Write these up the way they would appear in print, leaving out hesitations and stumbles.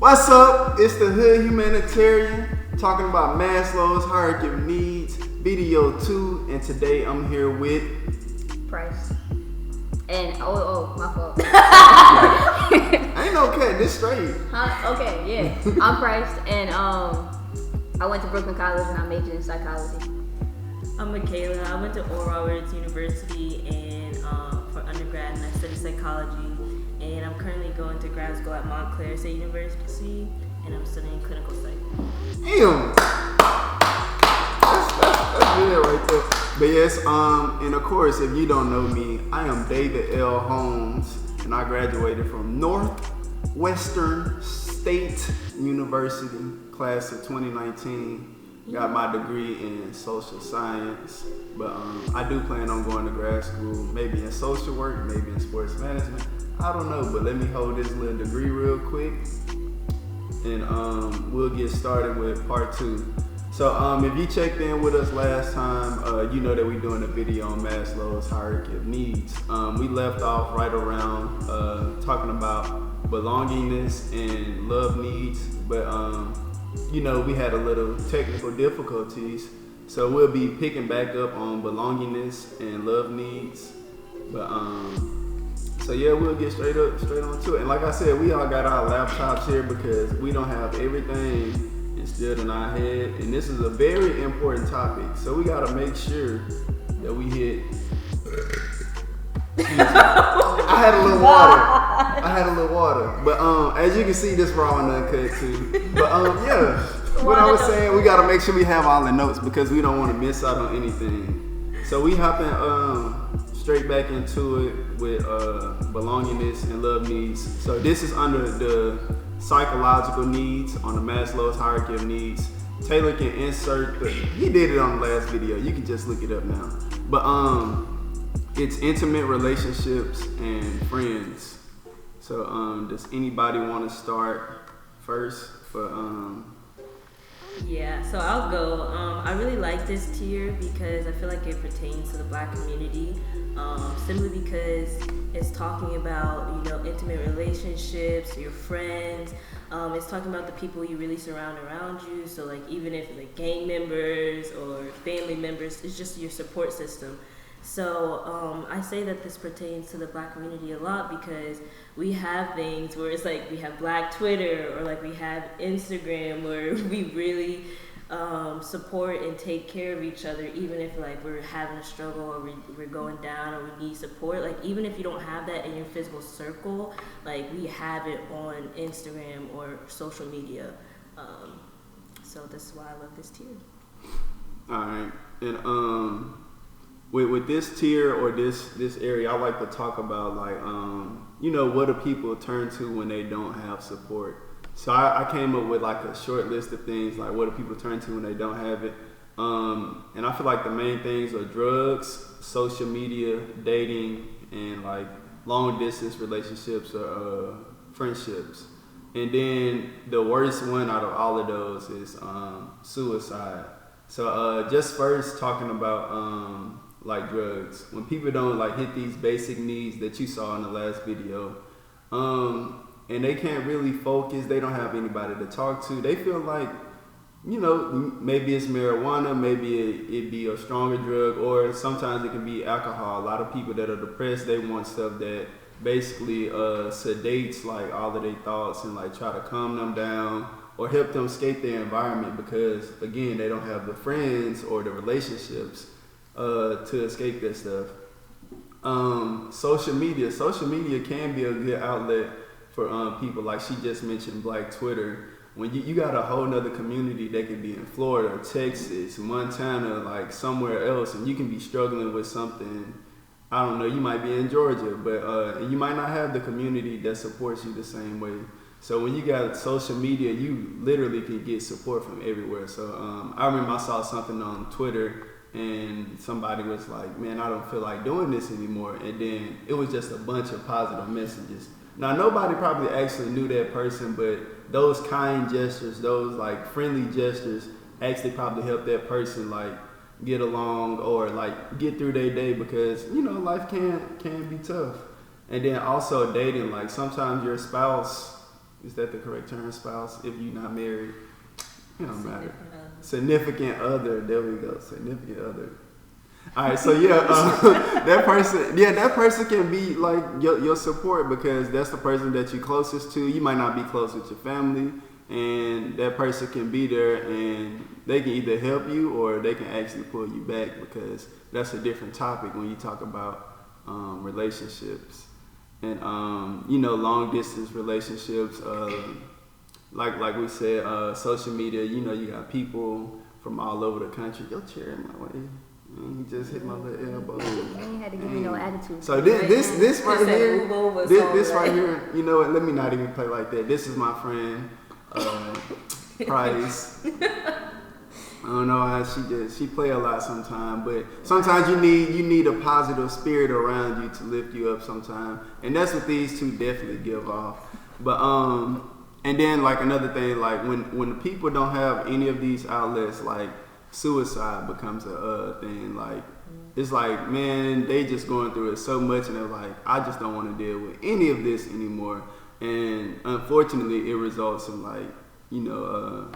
What's up? It's the Hood Humanitarian talking about Maslow's hierarchy of needs, video 2, and today I'm here with Price. And my fault. Ain't no cat, this straight. Huh? Okay, yeah. I'm Price, and I went to Brooklyn College and I majored in psychology. I'm Michaela. I went to Oral Roberts University and for undergrad, and I studied psychology. And I'm currently going to grad school at Montclair State University, and I'm studying clinical psych. Damn. That's good right there. But yes, and of course, if you don't know me, I am David L. Holmes, and I graduated from Northwestern State University, class of 2019. Got my degree in social science, but I do plan on going to grad school, maybe in social work, maybe in sports management. I don't know, but let me hold this little degree real quick, and we'll get started with part 2. So if you checked in with us last time, you know that we're doing a video on Maslow's hierarchy of needs. We left off right around talking about belongingness and love needs, but you know, we had a little technical difficulties, so we'll be picking back up on belongingness and love needs. But so yeah, we'll get straight on to it. And like I said, we all got our laptops here because we don't have everything instilled in our head, and this is a very important topic. So we gotta make sure that we hit. I had a little water. But as you can see, this raw and uncut too. But yeah, what I was saying, we gotta make sure we have all the notes because we don't want to miss out on anything. So we hopping straight back into it with belongingness and love needs. So this is under the psychological needs on the Maslow's hierarchy of needs. Taylor can insert he did it on the last video. You can just look it up now. But it's intimate relationships and friends. So does anybody want to start first for Yeah, so I'll go. I really like this tier because I feel like it pertains to the Black community, simply because it's talking about, you know, intimate relationships, your friends. It's talking about the people you really surround around you. So like even if like gang members or family members, it's just your support system. So I say that this pertains to the Black community a lot because we have things where it's like we have Black Twitter or like we have Instagram where we really support and take care of each other, even if like we're having a struggle or we're going down or we need support. Like even if you don't have that in your physical circle, like we have it on Instagram or social media. So that's why I love this tier. all right, and with this tier or this area, I like to talk about like you know, what do people turn to when they don't have support. So I came up with like a short list of things like what do people turn to when they don't have it, and I feel like the main things are drugs, social media, dating, and like long distance relationships or friendships. And then the worst one out of all of those is suicide. So just first talking about like drugs, when people don't like hit these basic needs that you saw in the last video, and they can't really focus, they don't have anybody to talk to, they feel like, you know, maybe it's marijuana, maybe it be a stronger drug, or sometimes it can be alcohol. A lot of people that are depressed, they want stuff that basically sedates like all of their thoughts and like try to calm them down or help them escape their environment because again, they don't have the friends or the relationships to escape that stuff. Social media can be a good outlet for people. Like she just mentioned, Black Twitter. When you got a whole nother community that could be in Florida, Texas, Montana, like somewhere else, and you can be struggling with something. I don't know, you might be in Georgia, but and you might not have the community that supports you the same way. So when you got social media, you literally can get support from everywhere. So I remember I saw something on Twitter and somebody was like, man, I don't feel like doing this anymore. And then it was just a bunch of positive messages. Now, nobody probably actually knew that person, but those kind gestures, those like friendly gestures actually probably helped that person like get along or like get through their day because, you know, life can be tough. And then also dating, like sometimes your spouse Is that the correct term? Spouse, if you're not married. It don't matter. Significant other. Significant other. There we go. Significant other. All right, so yeah, that person can be like your support because that's the person that you're closest to. You might not be close with your family, and that person can be there, and they can either help you or they can actually pull you back because that's a different topic when you talk about relationships and long distance relationships. Like we said, social media. You got people from all over the country. Your chair in my way. He just hit my little elbow. You had to give me no attitude. So this right here, this right here, you know what? Let me not even play like that. This is my friend, Price. I don't know how she play a lot sometimes, but sometimes you need a positive spirit around you to lift you up sometimes, and that's what these two definitely give off. But and then like another thing, like when the people don't have any of these outlets, like suicide becomes a thing. Like it's like, man, they just going through it so much, and they're like, I just don't want to deal with any of this anymore. And unfortunately, it results in like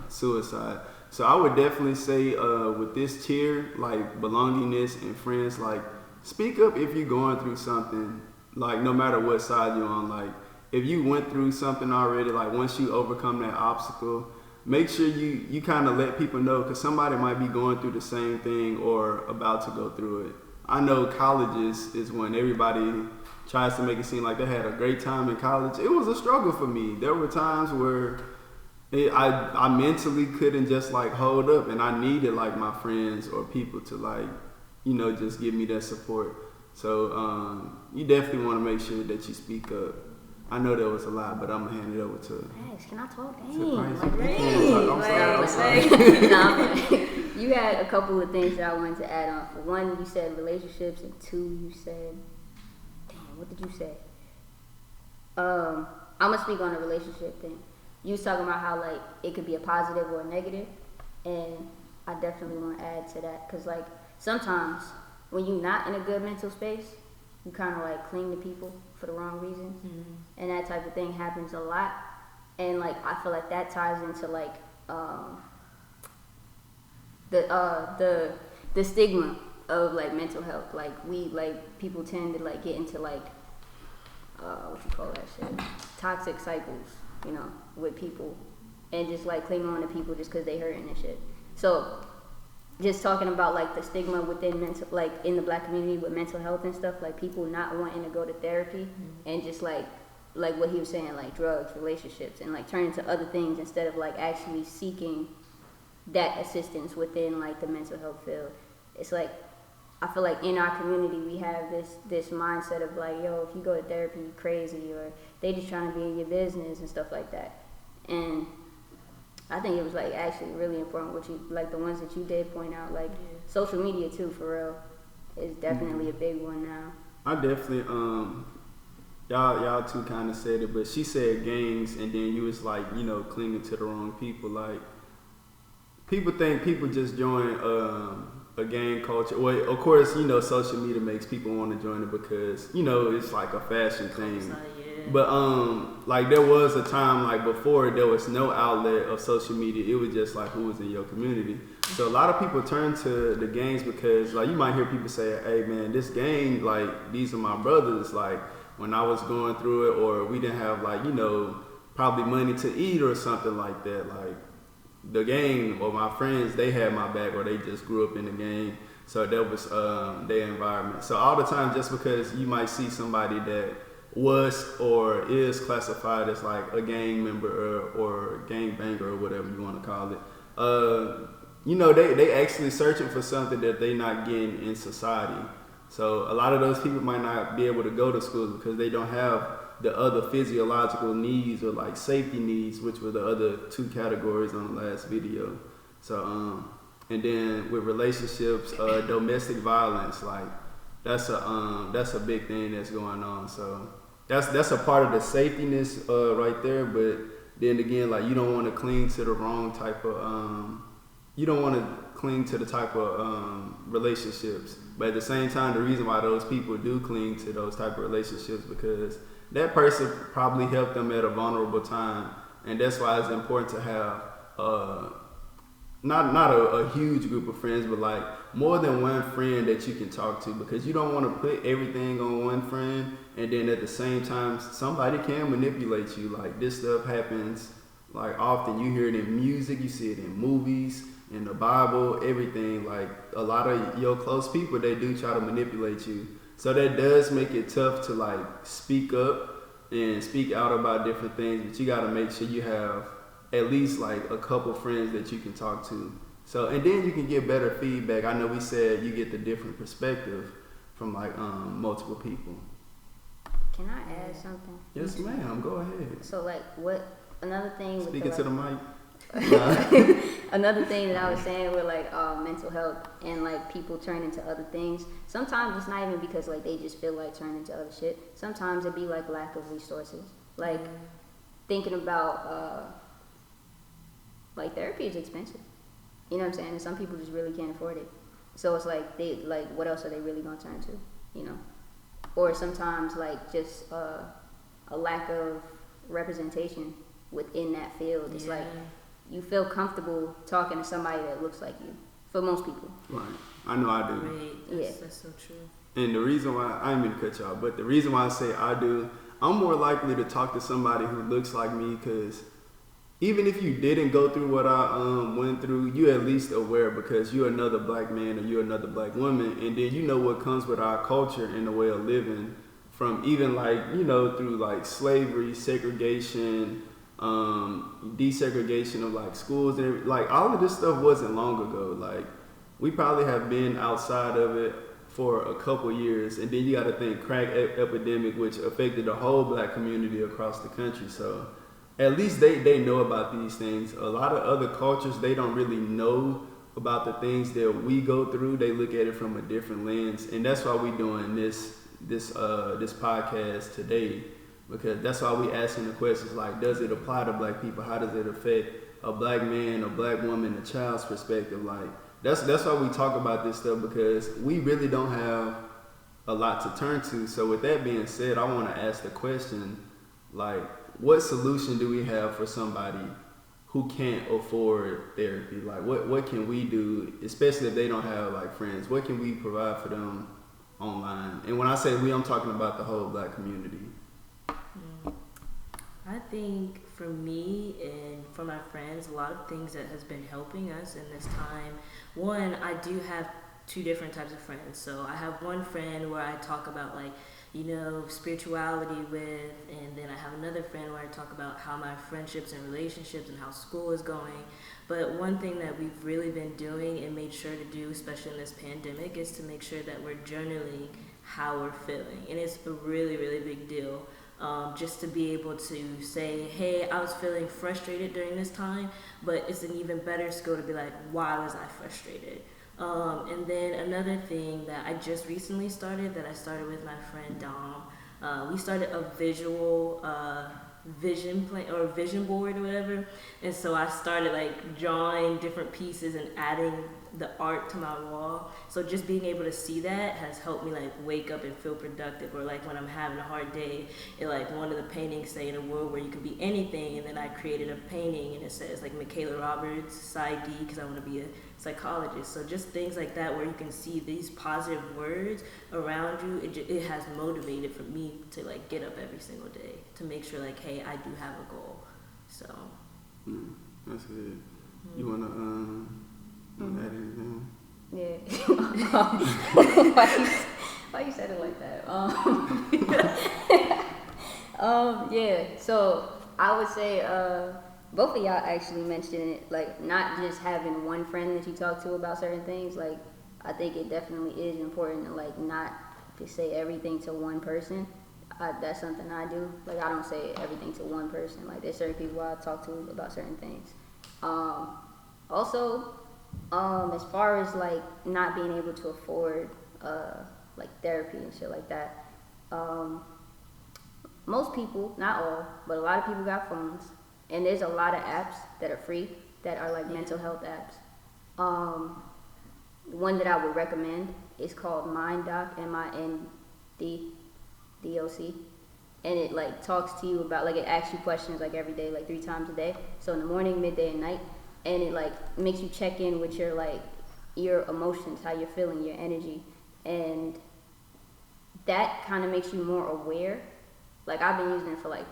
suicide. So I would definitely say with this tier, like belongingness and friends, like speak up if you're going through something. Like no matter what side you're on, like if you went through something already, like once you overcome that obstacle, make sure you kind of let people know because somebody might be going through the same thing or about to go through it. I know colleges is when everybody tries to make it seem like they had a great time in college. It was a struggle for me. There were times where I mentally couldn't just like hold up, and I needed like my friends or people to like, just give me that support. So you definitely want to make sure that you speak up. I know there was a lot, but I'm gonna hand it over to. Max, can I talk? I'm sorry. You had a couple of things that I wanted to add on. For one, you said relationships, and two, you said, what did you say? I'm gonna speak on the relationship thing. You was talking about how like it could be a positive or a negative, and I definitely want to add to that because like sometimes when you're not in a good mental space, you kind of like cling to people for the wrong reasons, and that type of thing happens a lot. And like I feel like that ties into like the stigma of like mental health. Like people tend to like get into like what you call that shit, toxic cycles, with people, and just like cling on to people just because they hurting and shit. So just talking about like the stigma within mental, like in the Black community with mental health and stuff, like people not wanting to go to therapy and just like what he was saying, like drugs, relationships, and like turning to other things instead of like actually seeking that assistance within like the mental health field. It's like I feel like in our community we have this mindset of like, yo, if you go to therapy, you crazy, or they just trying to be in your business and stuff like that. And I think it was like actually really important what you like the ones that you did point out, like social media too, for real, is definitely a big one now. I definitely y'all two kind of said it, but she said gangs, and then you was like clinging to the wrong people. Like people think people just join a gang culture. Well, of course, social media makes people want to join it because it's like a fashion thing. But like there was a time like before there was no outlet of social media. It was just like who was in your community. So a lot of people turn to the gangs because like you might hear people say, "Hey man, this gang, like these are my brothers." Like when I was going through it, or we didn't have like probably money to eat or something like that. Like the gang or my friends, they had my back, or they just grew up in the gang. So that was their environment. So all the time, just because you might see somebody that was or is classified as like a gang member or gang banger or whatever you want to call it, they actually searching for something that they not getting in society. So a lot of those people might not be able to go to school because they don't have the other physiological needs or like safety needs, which were the other two categories on the last video. So and then with relationships, domestic violence, like that's a big thing that's going on. So that's a part of the safetyness right there. But then again, like you don't want to cling to the wrong type of you don't want to cling to the type of relationships But at the same time, the reason why those people do cling to those type of relationships because that person probably helped them at a vulnerable time, and that's why it's important to have not a huge group of friends, but like more than one friend that you can talk to, because you don't want to put everything on one friend, and then at the same time somebody can manipulate you. Like this stuff happens like often. You hear it in music, you see it in movies, in the Bible, everything. Like a lot of your close people, they do try to manipulate you. So that does make it tough to like speak up and speak out about different things, but you got to make sure you have at least like a couple friends that you can talk to. So, and then you can get better feedback. I know we said you get the different perspective from like multiple people. Can I add something? Yes, ma'am. Go ahead. So like another thing. Speaking to the mic. Another thing that I was saying with like mental health and like people turn into other things. Sometimes it's not even because like they just feel like turning into other shit. Sometimes it be like lack of resources. Like thinking about like therapy is expensive. You know what I'm saying? And some people just really can't afford it. So it's like they like what else are they really gonna turn to? You know? Or sometimes like just a lack of representation within that field. It's like you feel comfortable talking to somebody that looks like you. For most people. Right. I know I do. Right. That's so true. And the reason why, I didn't mean to cut y'all, but the reason why I say I do, I'm more likely to talk to somebody who looks like me, because even if you didn't go through what I went through, you're at least aware because you're another black man or you're another black woman, and then you know what comes with our culture and the way of living, from even like, you know, through like slavery, segregation, desegregation of like schools, and like all of this stuff wasn't long ago. Like we probably have been outside of it for a couple years, and then you got to think crack epidemic, which affected the whole black community across the country. So at least they know about these things. A lot of other cultures, they don't really know about the things that we go through. They look at it from a different lens, and that's why we doing this podcast today, because that's why we asking the questions like, does it apply to black people? How does it affect a black man, a black woman, a child's perspective? Like that's why we talk about this stuff, because we really don't have a lot to turn to. So with that being said, I want to ask the question, like, what solution do we have for somebody who can't afford therapy? Like what can we do, especially if they don't have like friends? What can we provide for them online? And when I say we, I'm talking about the whole black community. I think for me and for my friends, a lot of things that has been helping us in this time. One, I do have two different types of friends. So I have one friend where I talk about like, you know, spirituality with, and then I have another friend where I talk about how my friendships and relationships and how school is going. But one thing that we've really been doing and made sure to do, especially in this pandemic, is to make sure that we're journaling how we're feeling. And it's a really, really big deal. Just to be able to say, hey, I was feeling frustrated during this time, but it's an even better skill to be like, why was I frustrated? And then another thing that I just recently started, that I started with my friend Dom, we started a visual vision plan or vision board or whatever, and so I started like drawing different pieces and adding the art to my wall. So just being able to see that has helped me like wake up and feel productive. Or like when I'm having a hard day, it like one of the paintings say in a world where you could be anything, and then I created a painting and it says like Michaela Roberts, PsyD, because I want to be a psychologist. So just things like that where you can see these positive words around you, it has motivated for me to like get up every single day to make sure like, hey, I do have a goal. So that's good. You wanna add anything? Yeah. Why you said it like that? Yeah. So I would say both of y'all actually mentioned it, like not just having one friend that you talk to about certain things. Like I think it definitely is important to like not to say everything to one person. That's something I do. Like I don't say everything to one person. Like there's certain people I talk to about certain things. Also, as far as like not being able to afford like therapy and shit like that, most people, not all, but a lot of people got phones, and there's a lot of apps that are free that are like mental health apps. one that I would recommend is called MindDoc, MINDDOC, and it like talks to you about like it asks you questions like every day, like 3 times a day. So in the morning, midday, and night, and it like makes you check in with your like your emotions, how you're feeling, your energy, and that kind of makes you more aware. Like I've been using it for like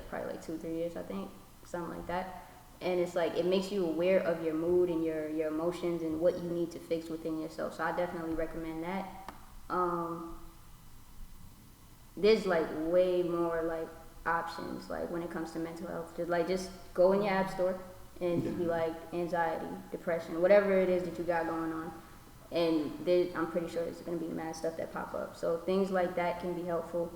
probably like 2-3 years, I think, something like that. And it's like it makes you aware of your mood and your emotions and what you need to fix within yourself. So I definitely recommend that. There's like way more like options like when it comes to mental health. Just go in your app store and just be like anxiety, depression, whatever it is that you got going on. And I'm pretty sure there's gonna be mad stuff that pop up. So things like that can be helpful.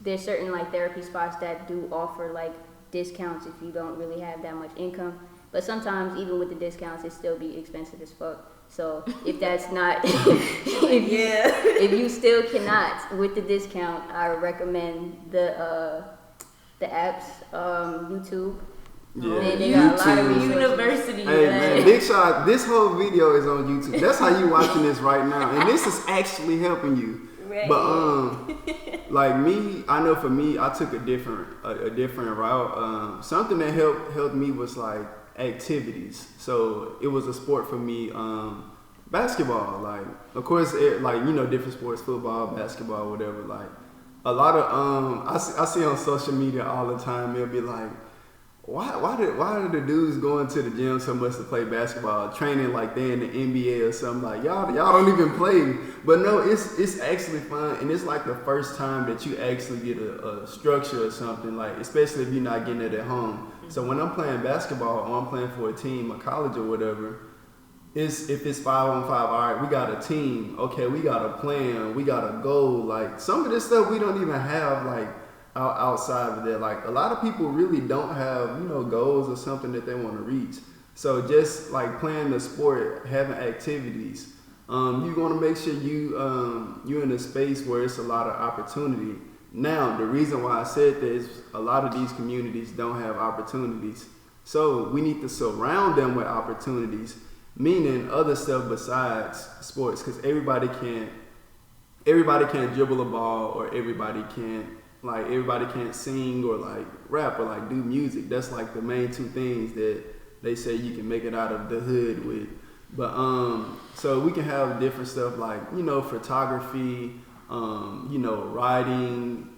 There's certain like therapy spots that do offer like discounts if you don't really have that much income, but sometimes even with the discounts it still be expensive as fuck. So if that's not if you still cannot with the discount, I would recommend the apps, YouTube. Yeah, they got a lot of resources. University. Hey man, big shot. This whole video is on YouTube. That's how you watching this right now, and this is actually helping you. Right. But like me, I know for me, I took a different route. Something that helped me was like activities. So it was a sport for me. Basketball, like of course, different sports, football, basketball, whatever. Like a lot of I see on social media all the time. It'll be like, why are the dudes going to the gym so much to play basketball, training like they in the NBA or something? Like y'all don't even play. But no, it's actually fun, and it's like the first time that you actually get a structure or something. Like especially if you're not getting it at home. So when I'm playing basketball or I'm playing for a team, a college or whatever, if it's 5-on-5, all right, we got a team. Okay, we got a plan. We got a goal. Like some of this stuff we don't even have like outside of that. Like a lot of people really don't have goals or something that they want to reach. So just like playing the sport, having activities, you want to make sure you're in a space where it's a lot of opportunity. Now the reason why I said that is a lot of these communities don't have opportunities, so we need to surround them with opportunities, meaning other stuff besides sports, because everybody can't dribble a ball, or everybody can't sing or like rap or like do music. That's like the main 2 things that they say you can make it out of the hood with. But so we can have different stuff like photography, writing.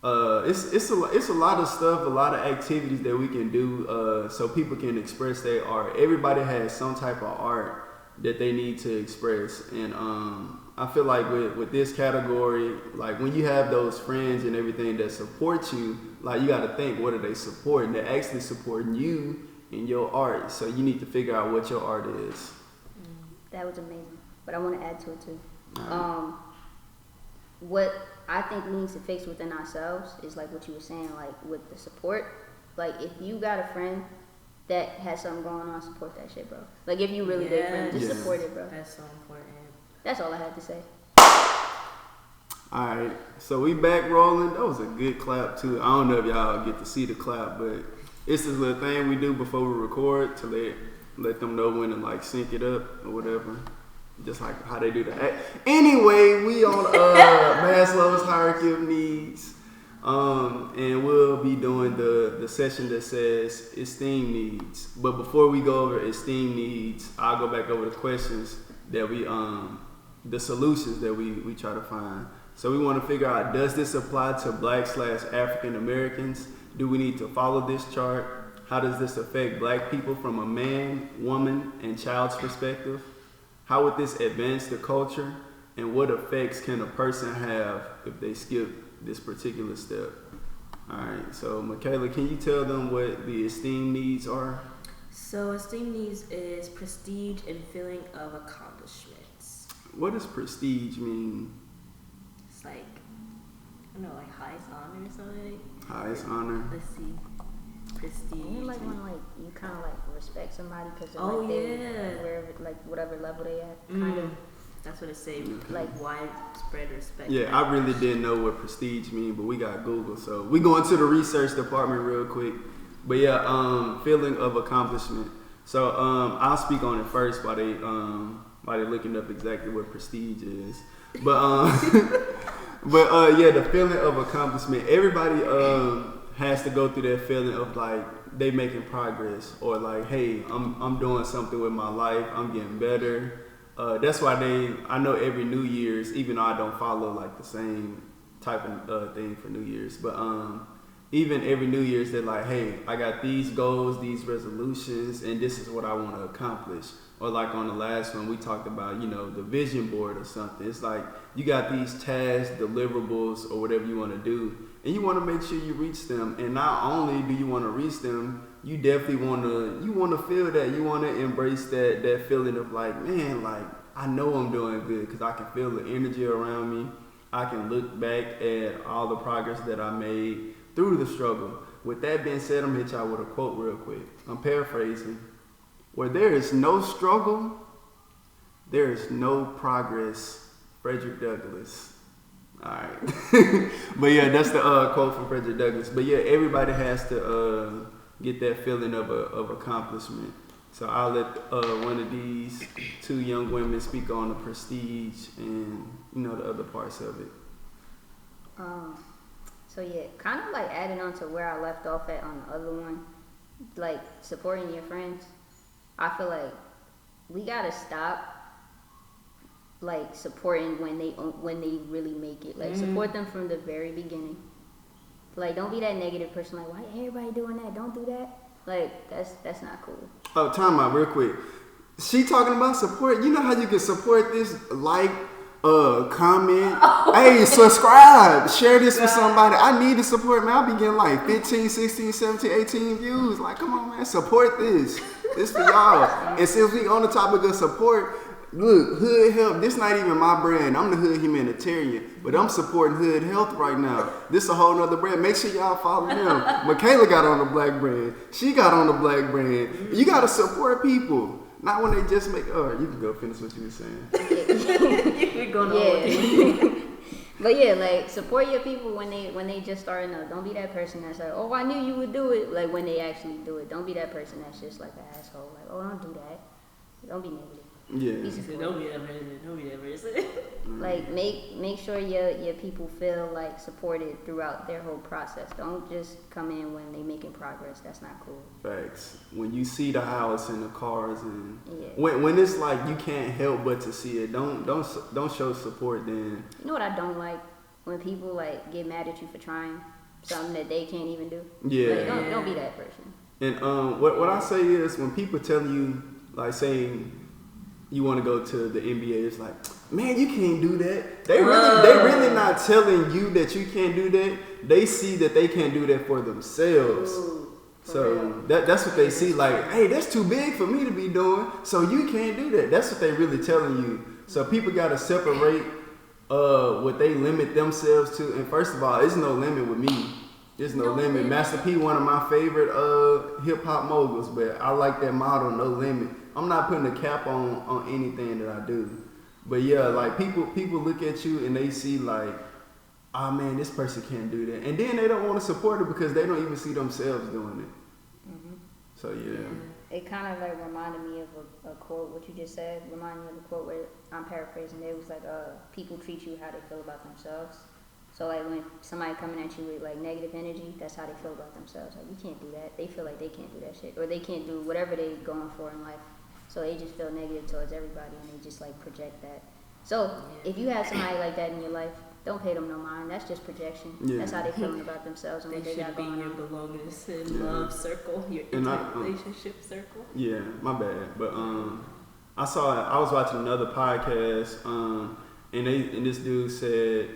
It's a lot of stuff, a lot of activities that we can do so people can express their art. Everybody has some type of art that they need to express, and I feel like with this category, like when you have those friends and everything that support you, like you got to think, what are they supporting? They're actually supporting you in your art, so you need to figure out what your art is. That was amazing, but I want to add to it too. What I think we need to fix within ourselves is like what you were saying, like with the support. Like if you got a friend that has something going on, support that shit, bro. Like if you really their friend, just support it, bro. That's so important. That's all I had to say. Alright, so we back rolling. That was a good clap too. I don't know if y'all get to see the clap, but it's this little thing we do before we record to let them know when to like sync it up or whatever. Just like how they do that. Anyway, we on Maslow's hierarchy of needs. And we'll be doing the session that says esteem needs. But before we go over esteem needs, I'll go back over the questions that we the solutions that we try to find. So we want to figure out, does this apply to Black/African Americans? Do we need to follow this chart? How does this affect Black people from a man, woman, and child's perspective? How would this advance the culture? And what effects can a person have if they skip this particular step? All right, so Michaela, can you tell them what the esteem needs are? So esteem needs is prestige and feeling of accomplishments. What does prestige mean? It's like, I don't know, like highest honor or something. Highest honor. Let's see. Prestige. You like when like you kind of like respect somebody because of Oh, like they yeah. wherever like whatever level they at, kind of. That's what it says. Okay. Like widespread respect. Yeah, I really didn't know what prestige mean, but we got Google, so we go into the research department real quick. But yeah, feeling of accomplishment. So I'll speak on it first while they while they're looking up exactly what prestige is. But yeah, the feeling of accomplishment. Everybody has to go through that feeling of like they making progress, or like, hey, I'm doing something with my life. I'm getting better. That's why I know every New Year's, even though I don't follow like the same type of thing for New Year's, but even every New Year's, they're like, hey, I got these goals, these resolutions, and this is what I want to accomplish. Or like on the last one, we talked about, the vision board or something. It's like you got these tasks, deliverables, or whatever you want to do, and you want to make sure you reach them. And not only do you want to reach them, you definitely want to feel that. You want to embrace that feeling of like, man, like I know I'm doing good because I can feel the energy around me. I can look back at all the progress that I made through the struggle. With that being said, I'm gonna hit y'all with a quote real quick. I'm paraphrasing. Where there is no struggle, there is no progress. Frederick Douglass. All right. But yeah, that's the quote from Frederick Douglass. But yeah, everybody has to get that feeling of accomplishment. So I'll let one of these two young women speak on the prestige and the other parts of it. So yeah, kind of like adding on to where I left off at on the other one, like supporting your friends. I feel like we gotta stop like supporting when they really make it. Like support them from the very beginning. Like don't be that negative person. Like why everybody doing that? Don't do that. Like that's not cool. Oh, time out real quick. She talking about support. You know how you can support this? Like, comment. Hey, subscribe. Share this with somebody. I need the support, man. I be getting like 15, 16, 17, 18 views. Like, come on, man. Support this. This for y'all. And since we on the topic of support, look, Hood Health, this not even my brand. I'm the Hood Humanitarian, but I'm supporting Hood Health right now. This a whole nother brand. Make sure y'all follow them. Michaela got on the black brand. She got on the black brand. You got to support people. Not when they just make, you can go finish what you were saying. You're going on. But yeah, like support your people when they just starting out. Don't be that person that's like, oh, I knew you would do it. Like when they actually do it. Don't be that person that's just like an asshole. Like, oh, don't do that. Don't be negative. Yeah. Don't be that person. Don't be that person. Like make sure your people feel like supported throughout their whole process. Don't just come in when they making progress. That's not cool. Facts. When you see the house and the cars and when it's like you can't help but to see it, don't show support. Then you know what I don't like? When people like get mad at you for trying something that they can't even do. Yeah. Like, don't be that person. And what I say is when people tell you like saying you want to go to the NBA, it's like, man, you can't do that. They really not telling you that you can't do that. They see that they can't do that for themselves. So that's what they see. Like, hey, that's too big for me to be doing. So you can't do that. That's what they really telling you. So people got to separate what they limit themselves to. And first of all, there's no limit with me. There's no limit. Master P, one of my favorite hip hop moguls, but I like that motto, no limit. I'm not putting a cap on anything that I do. But yeah, like people look at you and they see like, oh man, this person can't do that. And then they don't want to support it because they don't even see themselves doing it. Mm-hmm. So yeah. It kind of like reminded me of a quote, what you just said, reminded me of a quote where I'm paraphrasing. It was like, people treat you how they feel about themselves. So like when somebody coming at you with like negative energy, that's how they feel about themselves. Like you can't do that. They feel like they can't do that shit. Or they can't do whatever they going for in life. So they just feel negative towards everybody and they just like project that. So if you have somebody like that in your life, don't pay them no mind. That's just projection. Yeah. That's how they feeling about themselves and what they got going on. They should be your belongingness and love circle, your intimate relationship circle. Yeah, my bad. But I was watching another podcast and this dude said,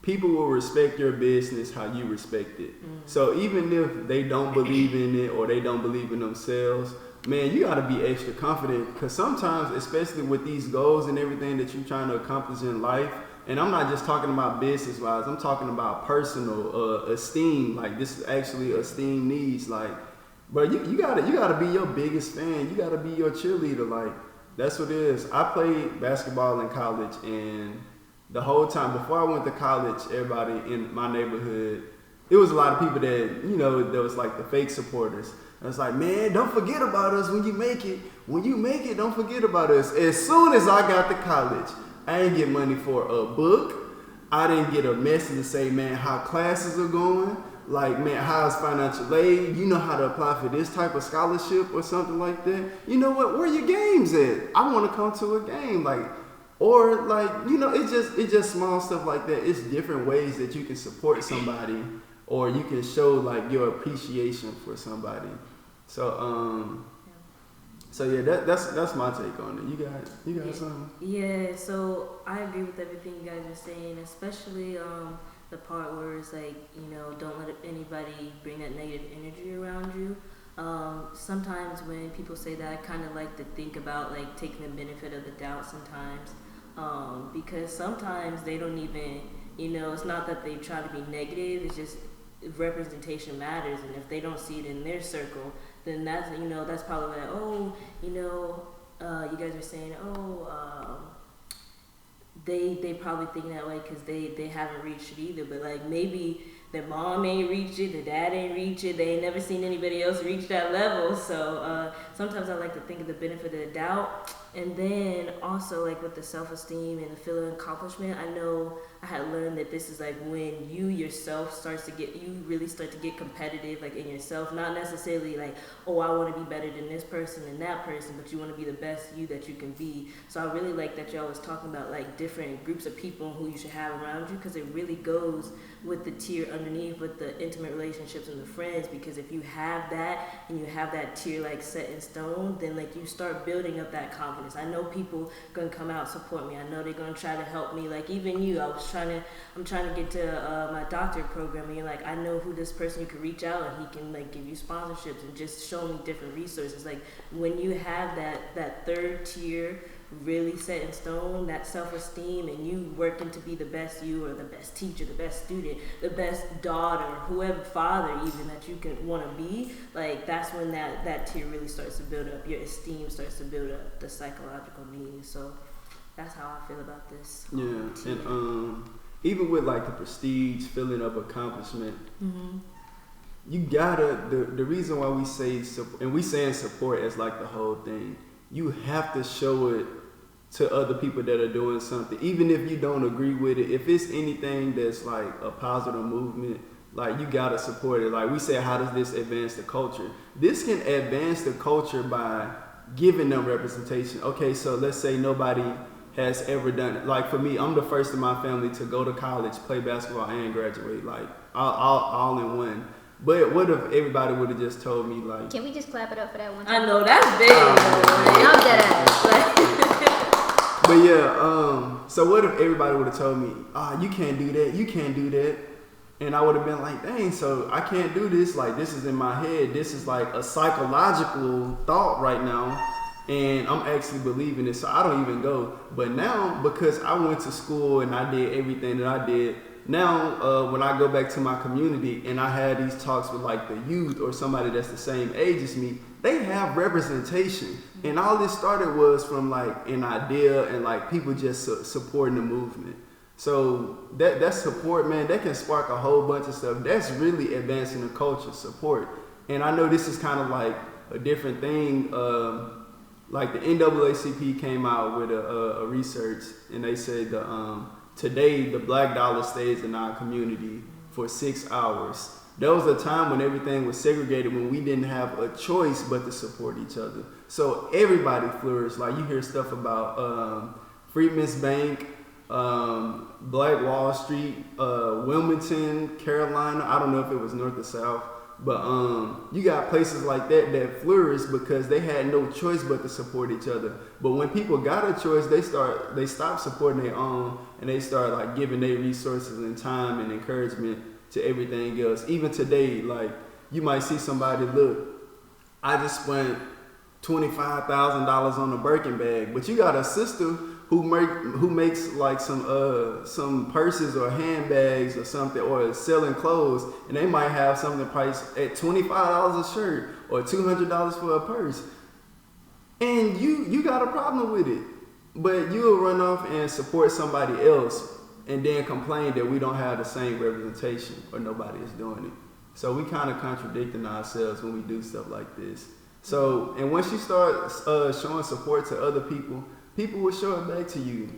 people will respect your business how you respect it. Mm-hmm. So even if they don't believe in it or they don't believe in themselves, man, you got to be extra confident because sometimes, especially with these goals and everything that you're trying to accomplish in life, and I'm not just talking about business-wise, I'm talking about personal esteem. Like this is actually esteem needs. Like, but you gotta be your biggest fan. You gotta be your cheerleader. Like that's what it is. I played basketball in college, and the whole time before I went to college, everybody in my neighborhood, it was a lot of people that there was like the fake supporters. And it's like, man, don't forget about us when you make it. when you make it, don't forget about us. As soon as I got to college, I didn't get money for a book. I didn't get a message to say, man, how classes are going. Like, man, how's financial aid? You know how to apply for this type of scholarship or something like that. You know what? Where are your games at? I want to come to a game. Like, or like, you know, it's just small stuff like that. It's different ways that you can support somebody, or you can show like your appreciation for somebody. So yeah, that's my take on it. You got something? Yeah, so I agree with everything you guys are saying, especially the part where it's like, you know, don't let anybody bring that negative energy around you. Sometimes when people say that, I kind of like to think about like taking the benefit of the doubt sometimes, because sometimes they don't even, you know, it's not that they try to be negative, it's just representation matters, and if they don't see it in their circle, then that's, you know, that's probably like, oh, you know, you guys are saying, they probably think that way because they haven't reached it either, but like maybe their mom ain't reached it, their dad ain't reached it, they ain't never seen anybody else reach that level. So sometimes I like to think of the benefit of the doubt. And then also like with the self-esteem and the feeling of accomplishment, I know I had learned that this is like when you yourself you really start to get competitive like in yourself, not necessarily like, oh, I want to be better than this person and that person, but you want to be the best you that you can be. So I really like that y'all was talking about like different groups of people who you should have around you, because it really goes with the tier underneath with the intimate relationships and the friends, because if you have that and you have that tier like set in stone, then like you start building up that confidence. I know people gonna come out support me. I know they're gonna try to help me. Like even you, I'm trying to get to my doctorate program, and you're like, I know who this person you can reach out and he can like give you sponsorships and just show me different resources. Like when you have that third tier really set in stone, that self-esteem, and you working to be the best you, or the best teacher, the best student, the best daughter, whoever, father even, that you can want to be, like that's when that tier really starts to build up, your esteem starts to build up, the psychological needs. So that's how I feel about this. Yeah, and even with like the prestige, feeling of accomplishment, you gotta, the reason why we say and we saying support as like the whole thing, you have to show it to other people that are doing something, even if you don't agree with it. If it's anything that's like a positive movement, like you gotta support it. Like we said, how does this advance the culture? This can advance the culture by giving them representation. Okay, so let's say nobody has ever done it. Like for me, I'm the first in my family to go to college, play basketball, and graduate, like all in one. But what if everybody would have just told me like... Can we just clap it up for that one time? I know, that's big. I'm dead ass. But yeah, so what if everybody would have told me, you can't do that, you can't do that. And I would have been like, dang, so I can't do this. Like this is in my head. This is like a psychological thought right now. And I'm actually believing it, so I don't even go. But now, because I went to school and I did everything that I did, now when I go back to my community and I had these talks with like the youth or somebody that's the same age as me, they have representation. And all this started was from like an idea and like people just supporting the movement. So that support, man, that can spark a whole bunch of stuff. That's really advancing the culture, support. And I know this is kind of like a different thing. Like the NAACP came out with a research, and they said today the black dollar stays in our community for 6 hours. There was a time when everything was segregated, when we didn't have a choice but to support each other. So everybody flourished. Like you hear stuff about Freedmen's Bank, Black Wall Street, Wilmington, Carolina. I don't know if it was North or South. But you got places like that flourished because they had no choice but to support each other. But when people got a choice, they stopped supporting their own, and they start like giving their resources and time and encouragement to everything else. Even today, like you might see somebody, look, I just spent $25,000 on a Birkin bag, but you got a sister who makes like some purses or handbags or something, or selling clothes, and they might have something priced at $25 a shirt or $200 for a purse, and you got a problem with it, but you'll run off and support somebody else and then complain that we don't have the same representation or nobody is doing it. So we kind of contradicting ourselves when we do stuff like this. So, and once you start showing support to other people, people will show it back to you.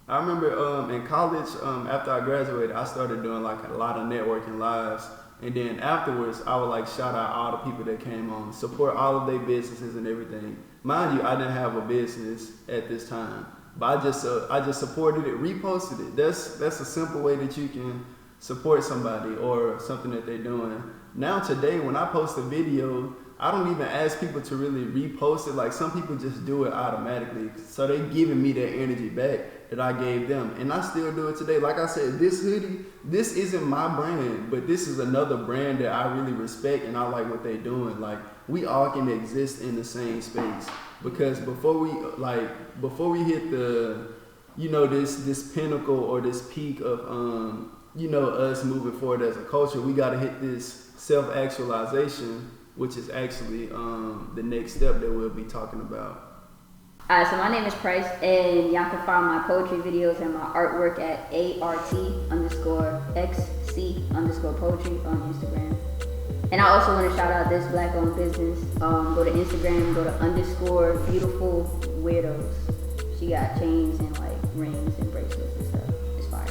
I remember in college, after I graduated, I started doing like a lot of networking lives. And then afterwards, I would like shout out all the people that came on, support all of their businesses and everything. Mind you, I didn't have a business at this time, but I just supported it, reposted it. That's a simple way that you can support somebody or something that they're doing. Now today, when I post a video, I don't even ask people to really repost it. Like some people just do it automatically. So they giving me that energy back that I gave them. And I still do it today. Like I said, this hoodie, this isn't my brand, but this is another brand that I really respect and I like what they're doing. Like we all can exist in the same space. Because before we hit the, this pinnacle or this peak of, us moving forward as a culture, we got to hit this self-actualization, which is actually the next step that we'll be talking about. Alright, so my name is Price, and y'all can find my poetry videos and my artwork at ART_XC_poetry on Instagram. And I also want to shout out this black-owned business. Go to Instagram, go to _beautiful_weirdos. She got chains and like rings and bracelets and stuff. It's fire.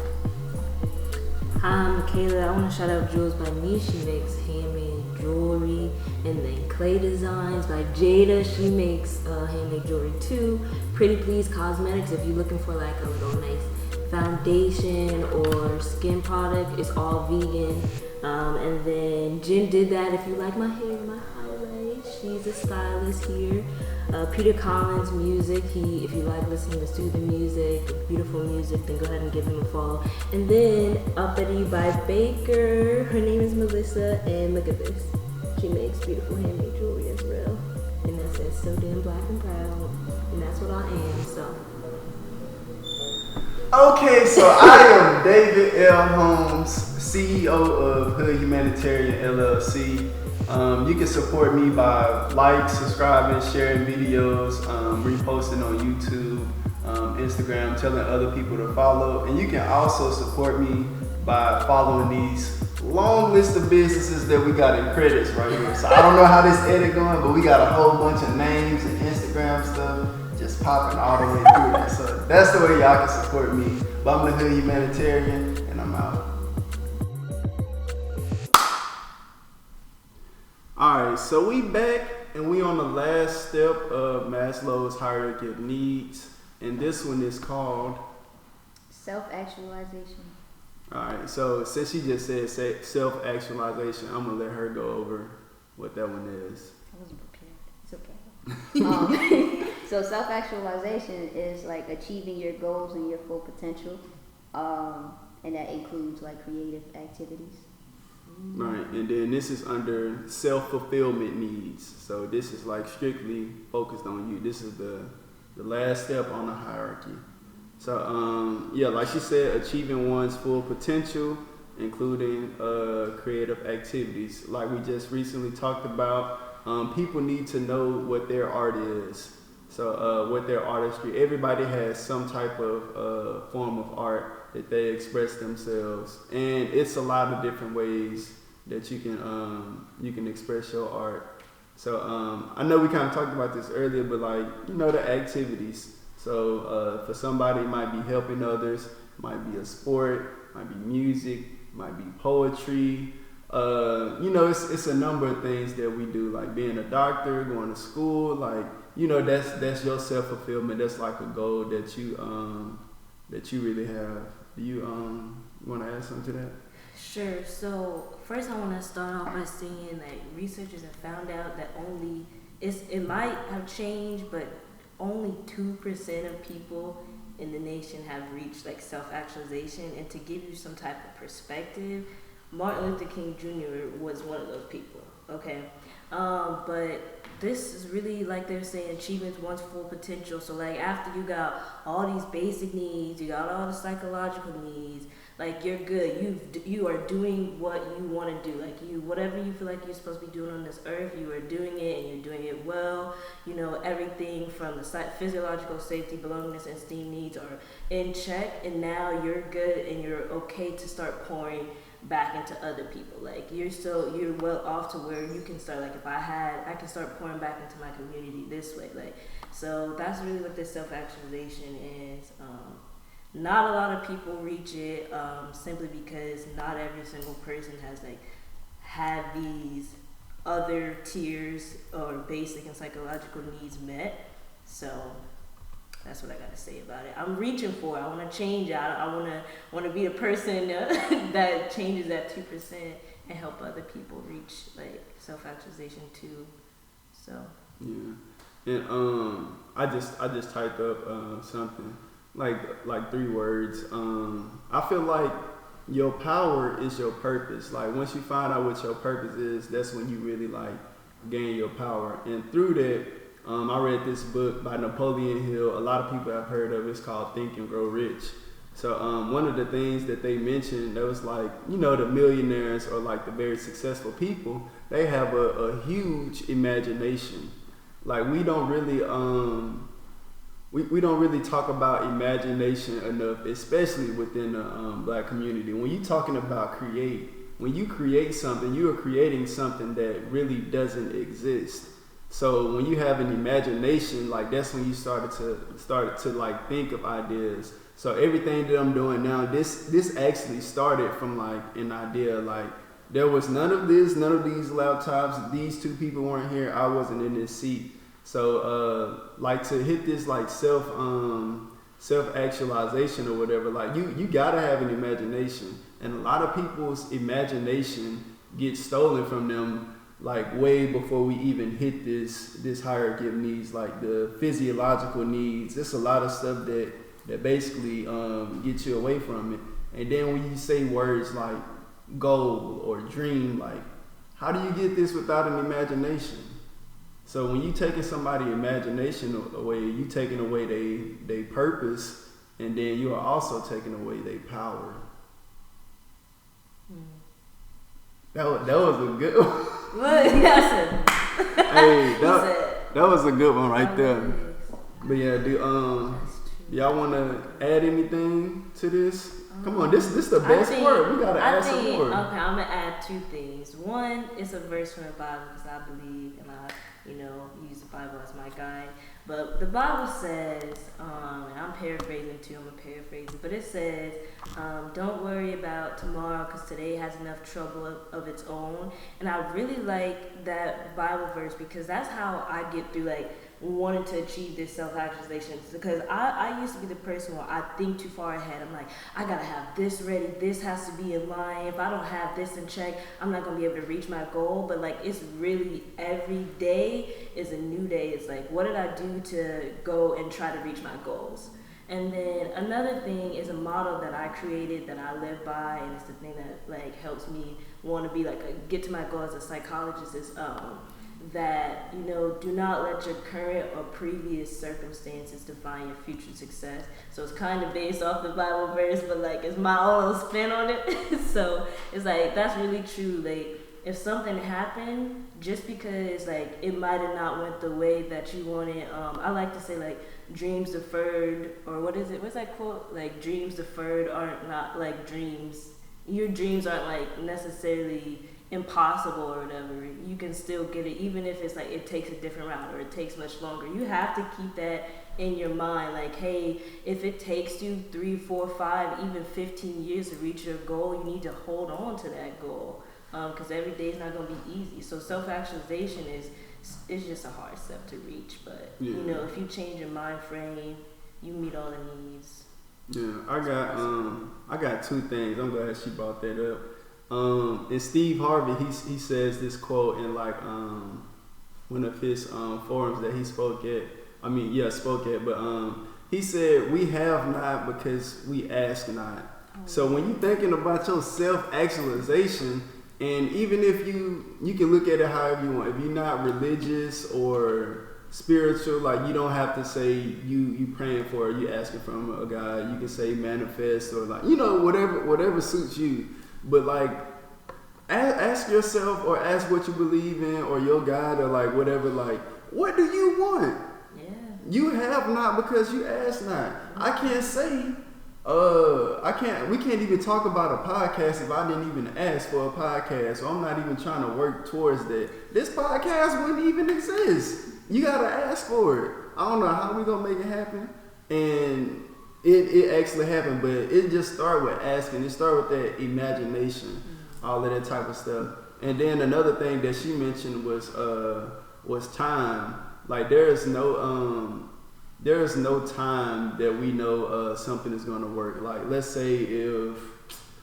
Hi, I'm Michaela. I want to shout out Jewels by me. She makes handmade jewelry. And then Clay Designs by Jada. She makes handmade jewelry too. Pretty Please Cosmetics. If you're looking for like a little nice foundation or skin product, it's all vegan. And then Jen Did That. If you like my hair, my highlights, she's a stylist here. Peter Collins Music. If you like listening to soothing music, beautiful music, then go ahead and give him a follow. And then Uppity by Baker. Her name is Melissa, and look at this. She makes beautiful handmade jewelry as well. And that says so damn black and proud. And that's what I am, so. Okay, so I am David L. Holmes, CEO of Hood Humanitarian LLC. You can support me by subscribing, sharing videos, reposting on YouTube, Instagram, telling other people to follow. And you can also support me by following these long list of businesses that we got in credits right here. So I don't know how this edit going, but we got a whole bunch of names and Instagram stuff just popping all the way through that. So that's the way y'all can support me. But I'm the Hood Humanitarian, and I'm out. Alright, so we back, and we on the last step of Maslow's hierarchy of needs. And this one is called self-actualization. Alright, so since she just said self-actualization, I'm going to let her go over what that one is. I wasn't prepared. It's okay. So self-actualization is like achieving your goals and your full potential. And that includes like creative activities. Right, and then this is under self-fulfillment needs. So this is like strictly focused on you. This is the last step on the hierarchy. So, like she said, achieving one's full potential, including creative activities. Like we just recently talked about, people need to know what their art is. So, what their artistry. Everybody has some type of form of art that they express themselves, and it's a lot of different ways that you can express your art. So, I know we kind of talked about this earlier, but the activities. So for somebody, it might be helping others, might be a sport, might be music, might be poetry. It's a number of things that we do, like being a doctor, going to school. That's your self-fulfillment. That's like a goal that you really have. Do you want to add something to that? Sure. So first, I want to start off by saying that researchers have found out that it might have changed, but only 2% of people in the nation have reached like self-actualization. And to give you some type of perspective, Martin Luther King Jr. was one of those people. Okay, but this is really, like they're saying, achieving one's full potential. So like after you got all these basic needs, you got all the psychological needs, like you're good. You are doing what you want to do. Like whatever you feel like you're supposed to be doing on this earth, you are doing it, and you're doing it well. Everything from the physiological safety, belongingness, and esteem needs are in check, and now you're good and you're okay to start pouring back into other people. Like you're well off to where you can start. Like if I can start pouring back into my community this way. Like so that's really what this self-actualization is. Not a lot of people reach it simply because not every single person has like had these other tiers or basic and psychological needs met. So that's what I got to say about it. I'm reaching for it. I want to change it. I want to be a person that changes that 2% and help other people reach like self-actualization too. So yeah, and I just typed up something like 3 words. I feel like your power is your purpose. Like once you find out what your purpose is, that's when you really like gain your power. And through that, I read this book by Napoleon Hill. A lot of people have heard of it. It's called Think and Grow Rich. So one of the things that they mentioned, that was like, you know, the millionaires or like the very successful people, they have a huge imagination. Like we don't really we don't really talk about imagination enough, especially within the black community. When you're talking about when you create something, you are creating something that really doesn't exist. So when you have an imagination, like that's when you started to like think of ideas. So everything that I'm doing now, this actually started from like an idea. Like there was none of these laptops. These 2 people weren't here. I wasn't in this seat. So like to hit this like self actualization or whatever, like you gotta have an imagination, and a lot of people's imagination gets stolen from them like way before we even hit this hierarchy of needs, like the physiological needs. There's a lot of stuff that basically gets you away from it. And then when you say words like goal or dream, like how do you get this without an imagination? So when you taking somebody's imagination away, you taking away they purpose, and then you are also taking away their power. That was a good one. Hey, that was a good one right there. But yeah, y'all want to add anything to this? Come on, this the best part. We gotta add some more. Okay, I'm gonna add 2 things. One is a verse from the Bible because I believe and I use the Bible as my guide. But the Bible says, and I'm paraphrasing too, but it says, don't worry about tomorrow because today has enough trouble of its own. And I really like that Bible verse because that's how I get through like wanting to achieve this self-actualization, because I used to be the person where I think too far ahead. I'm like, I gotta have this ready, this has to be in line. If I don't have this in check, I'm not gonna be able to reach my goal. But like, it's really every day is a new day. It's like, what did I do to go and try to reach my goals? And then another thing is a motto that I created that I live by, and it's the thing that like helps me want to be like get to my goal as a psychologist is that, do not let your current or previous circumstances define your future success. So it's kind of based off the Bible verse, but like it's my own spin on it. So it's like, that's really true. Like if something happened, just because like it might have not went the way that you wanted, I like to say like dreams deferred, or what's that quote? Like dreams deferred aren't not like dreams. Your dreams aren't like necessarily impossible or whatever. You can still get it, even if it's like it takes a different route or it takes much longer. You have to keep that in your mind, like, hey, if it takes you 3, 4, 5, even 15 years to reach your goal, you need to hold on to that goal, because every day is not going to be easy. So self-actualization is just a hard step to reach, but if you change your mind frame, you meet all the needs. Yeah, I got 2 things. I'm glad she brought that up. And Steve Harvey, he says this quote in like one of his forums that he spoke at. But he said, "We have not because we ask not." So when you're thinking about your self-actualization, and even if you can look at it however you want, if you're not religious or spiritual, like you don't have to say you praying for it, you asking from a God. You can say manifest or like whatever suits you. But like, ask yourself or ask what you believe in or your God or like whatever. Like, what do you want? Yeah. You have not because you ask not. I can't say We can't even talk about a podcast if I didn't even ask for a podcast. So I'm not even trying to work towards that. This podcast wouldn't even exist. You gotta ask for it. I don't know how we gonna make it happen. And it actually happened, but it just started with asking. It started with that imagination, all of that type of stuff. And then another thing that she mentioned was time. Like there's no time that we know something is gonna work. Like let's say if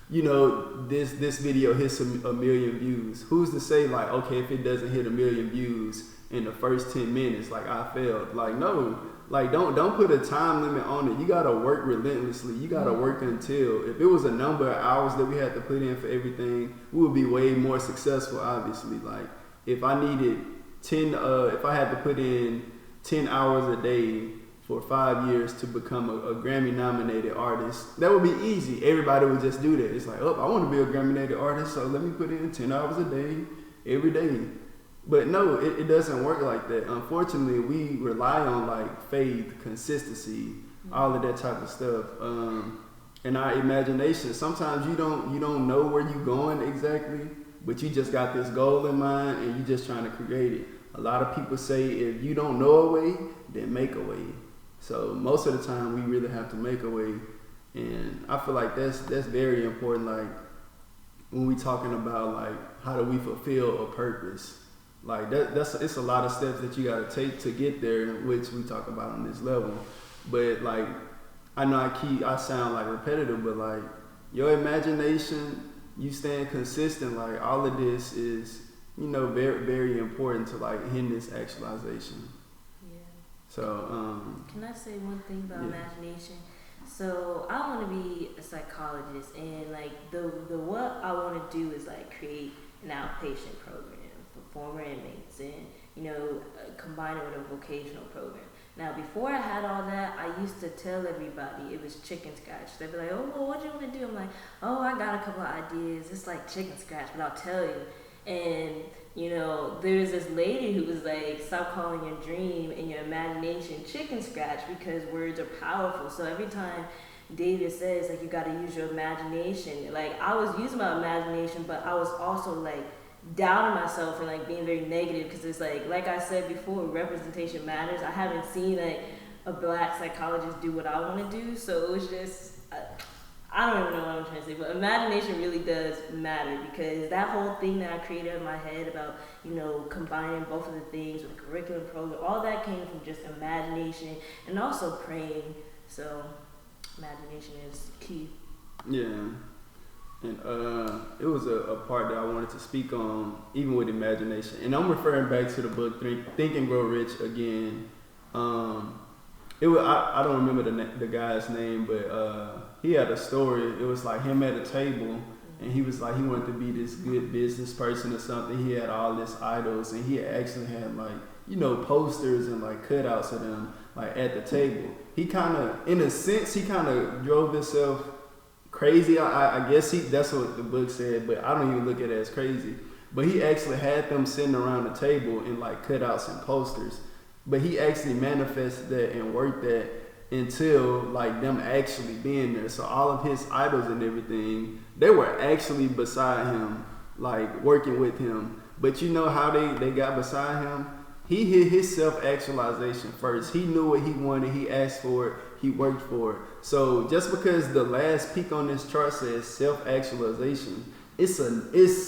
this video hits a million views, who's to say like, okay, if it doesn't hit a million views in the first 10 minutes, like I failed. Like no, like don't put a time limit on it. You gotta work relentlessly. You gotta work until, if it was a number of hours that we had to put in for everything, we would be way more successful, obviously. Like if I needed if I had to put in 10 hours a day for 5 years to become a Grammy nominated artist, that would be easy. Everybody would just do that. It's like, oh, I want to be a Grammy nominated artist, so let me put in 10 hours a day every day. But no, it doesn't work like that. Unfortunately, we rely on like faith, consistency, all of that type of stuff. And our imagination, sometimes you don't know where you're going exactly, but you just got this goal in mind and you're just trying to create it. A lot of people say if you don't know a way, then make a way. So most of the time we really have to make a way. And I feel like that's very important. Like when we talking about like how do we fulfill a purpose, like it's a lot of steps that you got to take to get there, which we talk about on this level. But like I know I sound like repetitive, but like your imagination, you staying consistent, like all of this is very, very important to like hitting this actualization. Yeah. So can I say one thing about imagination? So I want to be a psychologist, and like the what I want to do is like create an outpatient program for former inmates, and combine it with a vocational program. Now, before I had all that, I used to tell everybody it was chicken scratch. They'd be like, "Oh, well, what do you want to do?" I'm like, "Oh, I got a couple of ideas. It's like chicken scratch, but I'll tell you." And there's this lady who was like, "Stop calling your dream and your imagination chicken scratch because words are powerful." So every time David says like you got to use your imagination, like I was using my imagination, but I was also like doubting myself and like being very negative because it's like I said before, representation matters. I haven't seen like a black psychologist do what I want to do, so it was just I don't even know what I'm trying to say, but imagination really does matter because that whole thing that I created in my head about combining both of the things with a curriculum program, all that came from just imagination and also praying. So imagination is key. Yeah. And it was a part that I wanted to speak on, even with imagination. And I'm referring back to the book Think and Grow Rich again. I don't remember the guy's name, but he had a story. It was like him at a table, and he was like he wanted to be this good business person or something. He had all these idols, and he actually had like posters and like cutouts of them like at the table. He kind of, in a sense, drove himself crazy. I guess that's what the book said, but I don't even look at it as crazy. But he actually had them sitting around the table in like cutouts and posters. But he actually manifested that and worked that until like them actually being there. So all of his idols and everything, they were actually beside him, like working with him. But you know how they got beside him? He hit his self-actualization first. He knew what he wanted. He asked for it. He worked for it. So just because the last peak on this chart says self-actualization, it's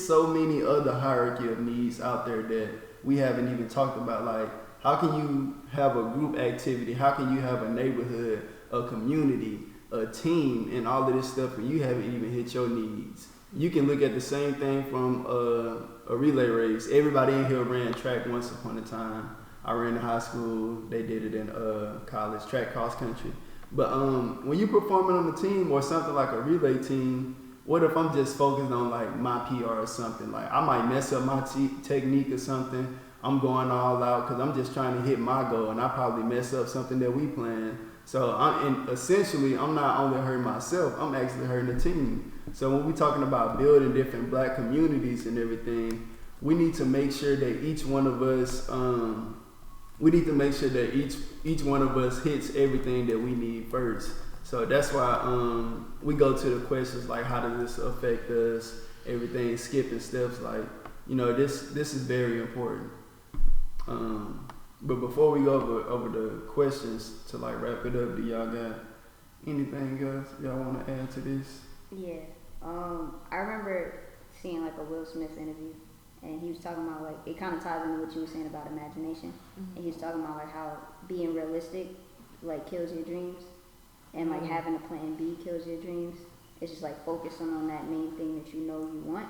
so many other hierarchy of needs out there that we haven't even talked about. Like, how can you have a group activity? How can you have a neighborhood, a community, a team, and all of this stuff when you haven't even hit your needs? You can look at the same thing from a relay race. Everybody in here ran track once upon a time. I ran in high school. They did it in college, track cross country. But when you're performing on the team or something like a relay team, what if I'm just focused on like my PR or something? Like I might mess up my technique or something. I'm going all out because I'm just trying to hit my goal, and I probably mess up something that we planned. So essentially, I'm not only hurting myself, I'm actually hurting the team. So when we're talking about building different black communities and everything, we need to make sure that each one of us, each one of us hits everything that we need first. So that's why we go to the questions like, how does this affect us? Everything, skipping steps, like, you know, this is very important. But before we go over the questions to like wrap it up, do y'all got anything else y'all want to add to this? Yeah. I remember seeing like a Will Smith interview, and he was talking about like, it kind of ties into what you were saying about imagination. And he was talking about like how being realistic like kills your dreams, and like having a plan B kills your dreams. It's just like focusing on that main thing that you know you want.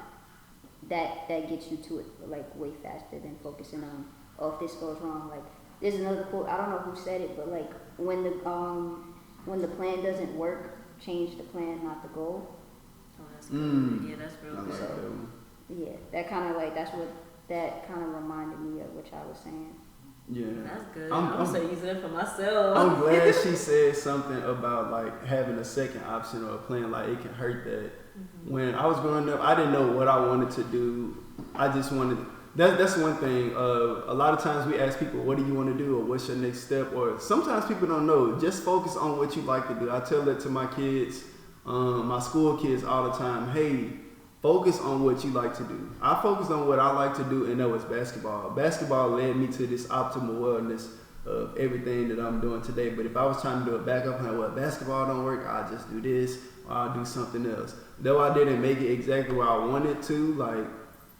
That gets you to it like way faster than focusing on, oh, if this goes wrong. Like, there's another quote, I don't know who said it, but like when the plan doesn't work, change the plan, not the goal. Oh, that's good. Yeah, that's real good. So, yeah, that kind of like, that's what that kind of reminded me of what y'all was saying. Yeah, that's good. I'm also using it for myself. I'm glad she said something about like having a second option or a plan. Like, it can hurt that. When I was growing up, I didn't know what I wanted to do. I just wanted. That's one thing. A lot of times we ask people, "What do you want to do?" or "What's your next step?" Or sometimes people don't know. Just focus on what you like to do. I tell that to my kids, my school kids all the time. Hey, focus on what you like to do. I focused on what I like to do, and that was basketball. Basketball led me to this optimal wellness of everything that I'm doing today. But if I was trying to do a backup plan, well, basketball don't work, I'll just do this, or I'll do something else. Though I didn't make it exactly where I wanted to, like,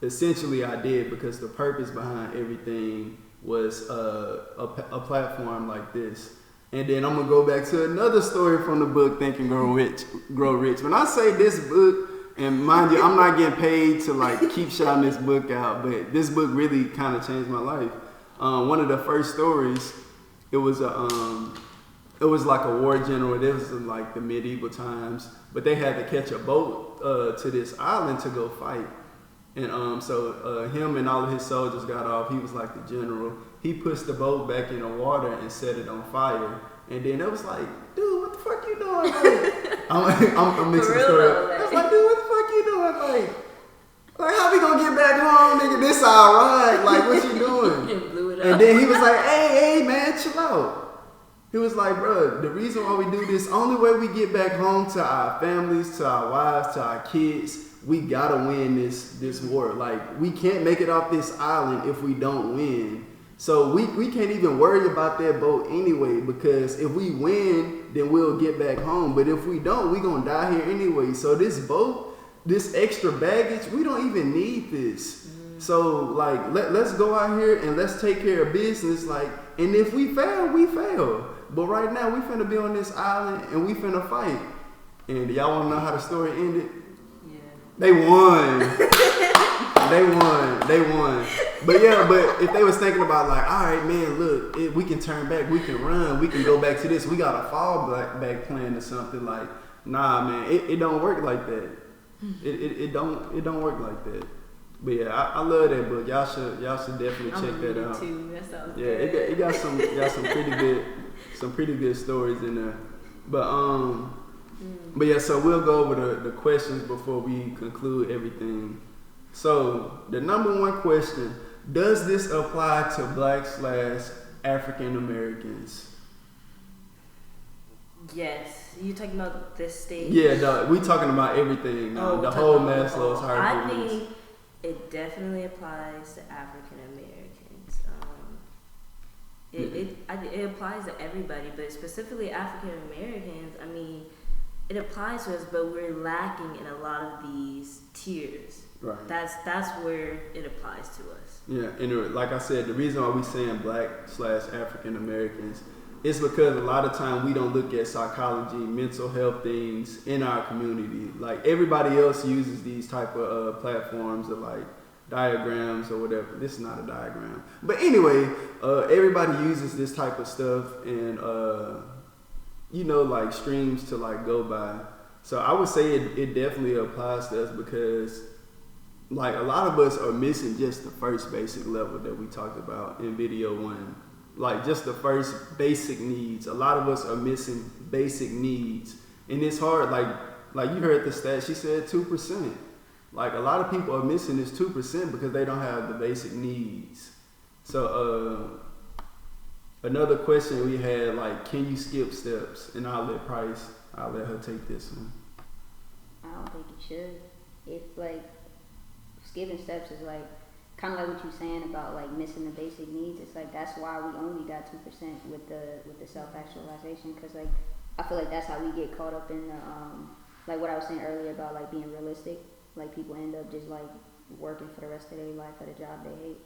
essentially I did, because the purpose behind everything was a platform like this. And then I'm going to go back to another story from the book, Think and Grow Rich. When I say this book, and mind you, I'm not getting paid to like keep shouting this book out, but this book really kind of changed my life. One of the first stories, it was like a war general. It was in like the medieval times, but they had to catch a boat to this island to go fight. And so him and all of his soldiers got off. He was like the general. He pushed the boat back in the water and set it on fire. And then it was like, dude, what the fuck you doing? Like, I'm mixing the story up. I was like, dude, what the fuck you doing? Like how we gonna get back home, nigga? This our ride. Like, what you doing? Blew it up. And then he was like, hey, man, chill out. He was like, bro, the reason why we do this, only way we get back home to our families, to our wives, to our kids, we gotta win this war. Like, we can't make it off this island if we don't win. So we can't even worry about that boat anyway, because if we win, then we'll get back home. But if we don't, we gonna die here anyway. So this boat, this extra baggage, we don't even need this. So like, let's go out here and let's take care of business. Like, and if we fail, we fail. But right now we finna be on this island and we finna fight. And y'all wanna know how the story ended? Yeah. They won. They won. But yeah, but if they was thinking about like, all right, man, look, we can turn back, we can run, we can go back to this, we got a fall back plan or something, like, nah, man, it don't work like that. It don't work like that. But yeah, I love that book. Y'all should definitely check that out. Too. That sounds yeah, good. it got some pretty good stories in there. But yeah, so we'll go over the questions before we conclude everything. So the number one question: does this apply to Black/African Americans? Yes. You talking about this stage? Yeah, we talking about everything. The whole Maslow's hierarchy. I think it definitely applies to African Americans. It applies to everybody, but specifically African Americans. I mean, it applies to us, but we're lacking in a lot of these tiers. Right. That's where it applies to us. Yeah, and like I said, the reason why we saying Black/African Americans is because a lot of time we don't look at psychology, mental health things in our community. Like, everybody else uses these type of platforms or like diagrams or whatever. This is not a diagram, but anyway, everybody uses this type of stuff and like streams to like go by. So I would say it definitely applies to us, because like a lot of us are missing just the first basic level that we talked about in video 1. Like, just the first basic needs. A lot of us are missing basic needs. And it's hard, like you heard the stat, she said 2%. Like, a lot of people are missing this 2% because they don't have the basic needs. So another question we had, like, can you skip steps? And I'll let Price I'll let her take this one. I don't think it should. If like skipping steps is like kind of like what you're saying about like missing the basic needs. It's like that's why we only got 2% with the self-actualization, because like I feel like that's how we get caught up in the like what I was saying earlier about like being realistic. Like people end up just like working for the rest of their life at a job they hate,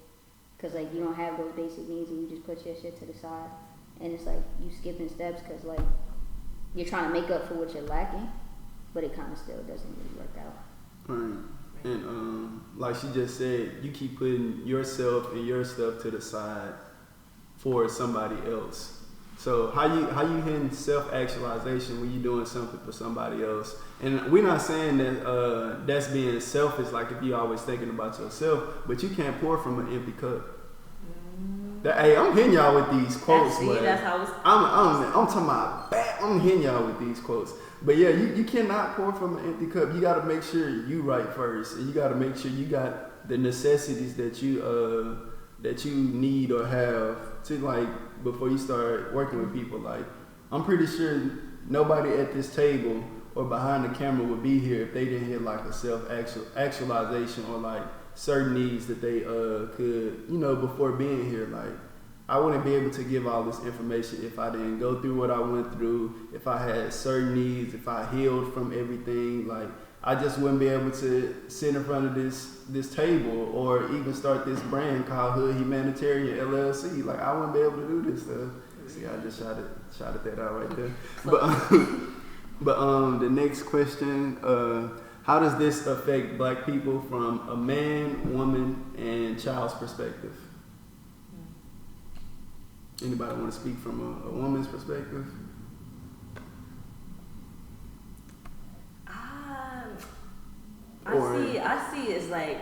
because like you don't have those basic needs and you just put your shit to the side, and it's like you skipping steps because like you're trying to make up for what you're lacking, but it kind of still doesn't really work out. Right. And like she just said, you keep putting yourself and your stuff to the side for somebody else. So how you hitting self-actualization when you're doing something for somebody else? And we're not saying that that's being selfish, like if you're always thinking about yourself, but you can't pour from an empty cup. Hey, I'm hitting y'all with these quotes. That's how it's. I'm talking about bad. I'm hitting y'all with these quotes. But yeah, you cannot pour from an empty cup. You got to make sure you right first, and you got to make sure you got the necessities that you need or have to like before you start working with people. Like I'm pretty sure nobody at this table or behind the camera would be here if they didn't hit like a self-actualization or like certain needs that they could, before being here. Like I wouldn't be able to give all this information if I didn't go through what I went through, if I had certain needs, if I healed from everything. Like I just wouldn't be able to sit in front of this table or even start this brand called Hood Humanitarian LLC. Like I wouldn't be able to do this stuff. See, I just shouted that out right there. But the next question, how does this affect black people from a man, woman, and child's perspective? Anybody want to speak from a woman's perspective? I see it as like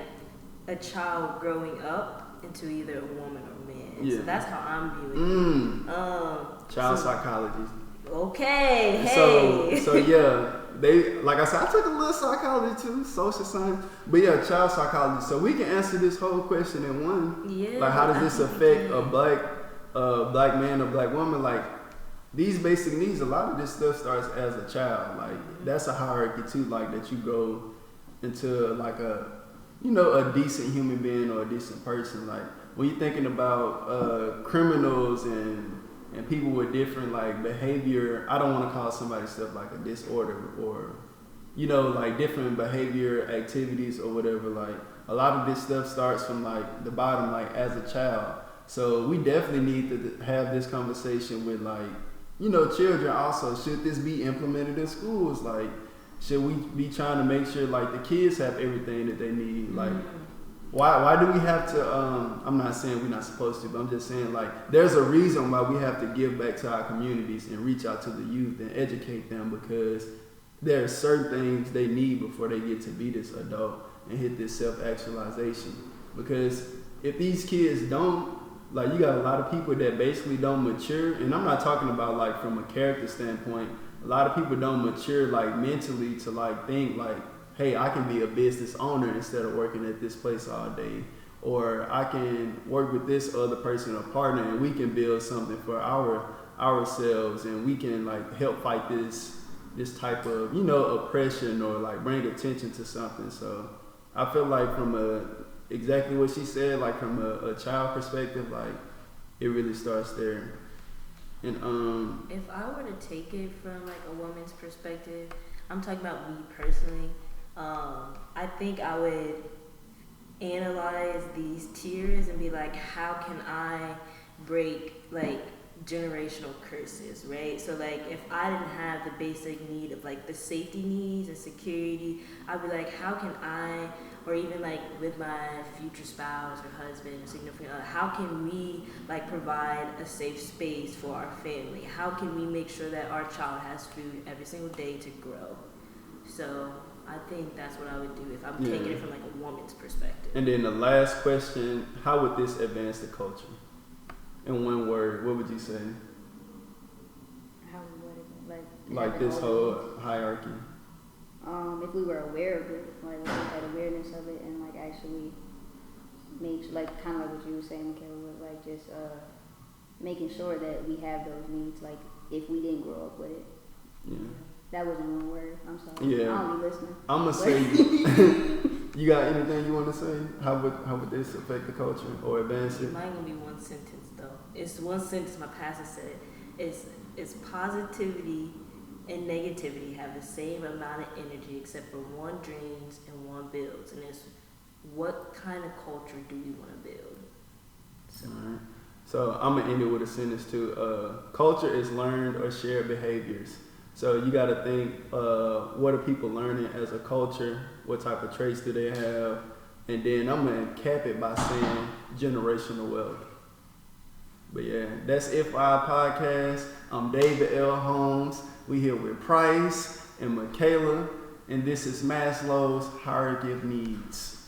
a child growing up into either a woman or a man. Yeah. So that's how I'm viewing it. Child psychology. Okay, hey. So yeah, they, like I said, I took a little psychology too, social science. But yeah, child psychology. So we can answer this whole question in one. Yeah. Like how does this affect a black man or black woman? Like these basic needs, a lot of this stuff starts as a child. Like that's a hierarchy too, like that you grow into like a decent human being or a decent person. Like when you're thinking about criminals and people with different like behavior, I don't want to call somebody's stuff like a disorder or like different behavior activities or whatever. Like a lot of this stuff starts from like the bottom, like as a child. So we definitely need to have this conversation with like children also. Should this be implemented in schools? Like should we be trying to make sure like the kids have everything that they need? Like why do we have to, I'm not saying we're not supposed to, but I'm just saying like there's a reason why we have to give back to our communities and reach out to the youth and educate them, because there are certain things they need before they get to be this adult and hit this self-actualization. Because if these kids don't, like you got a lot of people that basically don't mature, and I'm not talking about like from a character standpoint, a lot of people don't mature like mentally to like think like, hey, I can be a business owner instead of working at this place all day. Or I can work with this other person or partner and we can build something for ourselves and we can like help fight this type of, oppression or like bring attention to something. So I feel like from exactly what she said, like from a child perspective, like it really starts there. And if I were to take it from like a woman's perspective, I'm talking about me personally. I think I would analyze these tiers and be like, how can I break like generational curses, right? So like if I didn't have the basic need of like the safety needs and security, I'd be like, how can I, or even like with my future spouse or husband or significant other, how can we like provide a safe space for our family? How can we make sure that our child has food every single day to grow? So I think that's what I would do if I'm taking it from like a woman's perspective. And then the last question, how would this advance the culture? In one word, what would you say? How would it, like this whole hierarchy? If we were aware of it, like if we had awareness of it and like actually make, like kind of like what you were saying, Michaela, was like just making sure that we have those needs, like if we didn't grow up with it. Yeah. That wasn't one word. I'm sorry. Yeah. I don't be listening. I'm gonna say, you got anything you want to say? How would this affect the culture or advance it? Mine gonna be one sentence though. It's one sentence. My pastor said it's positivity and negativity have the same amount of energy, except for one drains and one builds. And it's what kind of culture do we want to build? So. All right. So I'm gonna end it with a sentence too. Culture is learned or shared behaviors. So you got to think, what are people learning as a culture? What type of traits do they have? And then I'm gonna cap it by saying generational wealth. But yeah, that's it for our podcast. I'm David L. Holmes. We here with Price and Michaela, and this is Maslow's Hierarchy of Needs.